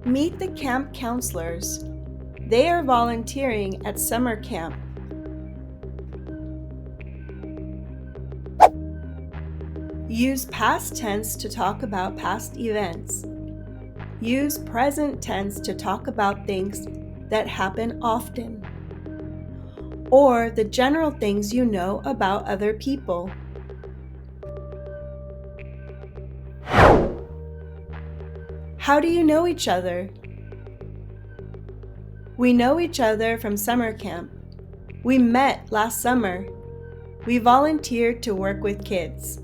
Meet the camp counselors. They are volunteering at summer camp. Use past tense to talk about past events. Use present tense to talk about things that happen often, or the general things you know about other people. How do you know each other? We know each other from summer camp. We met last summer. We volunteered to work with kids.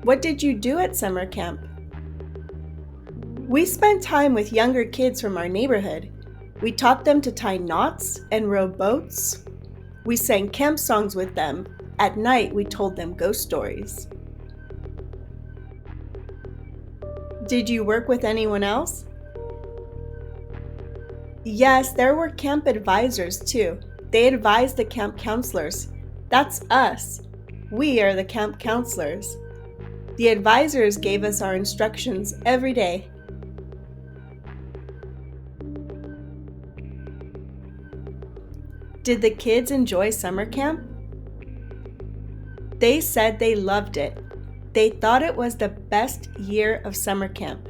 What did you do at summer camp? We spent time with younger kids from our neighborhood. We taught them to tie knots and row boats. We sang camp songs with them. At night, we told them ghost stories. Did you work with anyone else? Yes, there were camp advisors too. They advised the camp counselors. That's us. We are the camp counselors. The advisors gave us our instructions every day. Did the kids enjoy summer camp? They said they loved it. They thought it was the best year of summer camp.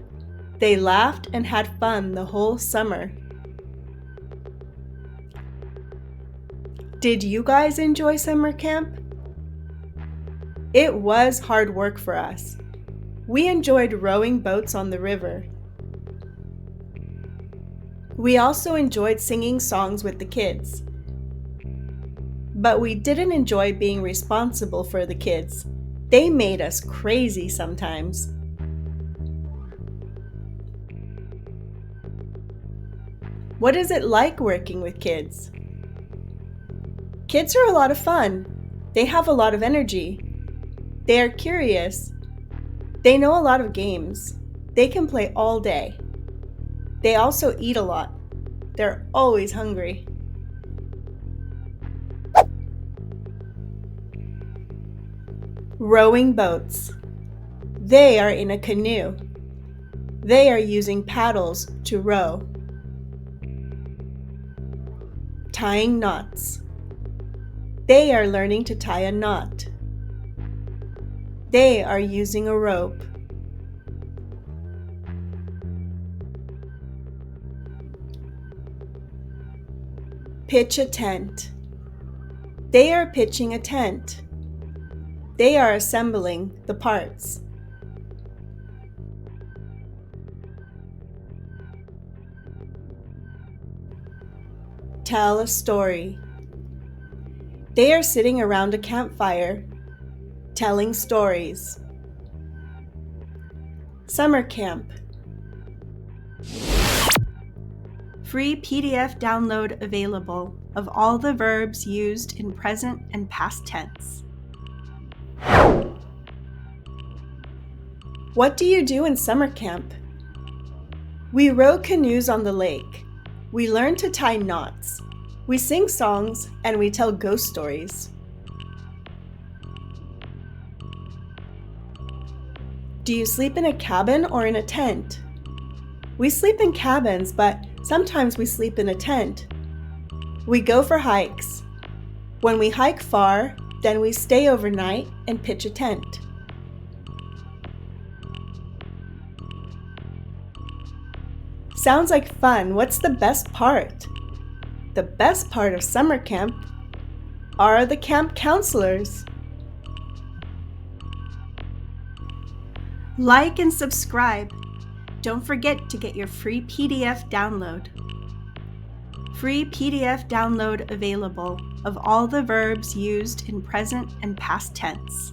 They laughed and had fun the whole summer. Did you guys enjoy summer camp? It was hard work for us. We enjoyed rowing boats on the river. We also enjoyed singing songs with the kids. But we didn't enjoy being responsible for the kids. They made us crazy sometimes. What is it like working with kids? Kids are a lot of fun. They have a lot of energy. They are curious. They know a lot of games. They can play all day. They also eat a lot. They're always hungry. Rowing boats. They are in a canoe. They are using paddles to row. Tying knots. They are learning to tie a knot. They are using a rope. Pitch a tent. They are pitching a tent. They are assembling the parts. Tell a story. They are sitting around a campfire, telling stories. Summer camp. Free PDF download available of all the verbs used in present and past tense. What do you do in summer camp? We row canoes on the lake. We learn to tie knots. We sing songs and we tell ghost stories. Do you sleep in a cabin or in a tent? We sleep in cabins, but sometimes we sleep in a tent. We go for hikes. When we hike far, then we stay overnight and pitch a tent. Sounds like fun. What's the best part? The best part of summer camp are the camp counselors. Like and subscribe. Don't forget to get your free PDF download. Free PDF download available of all the verbs used in present and past tense.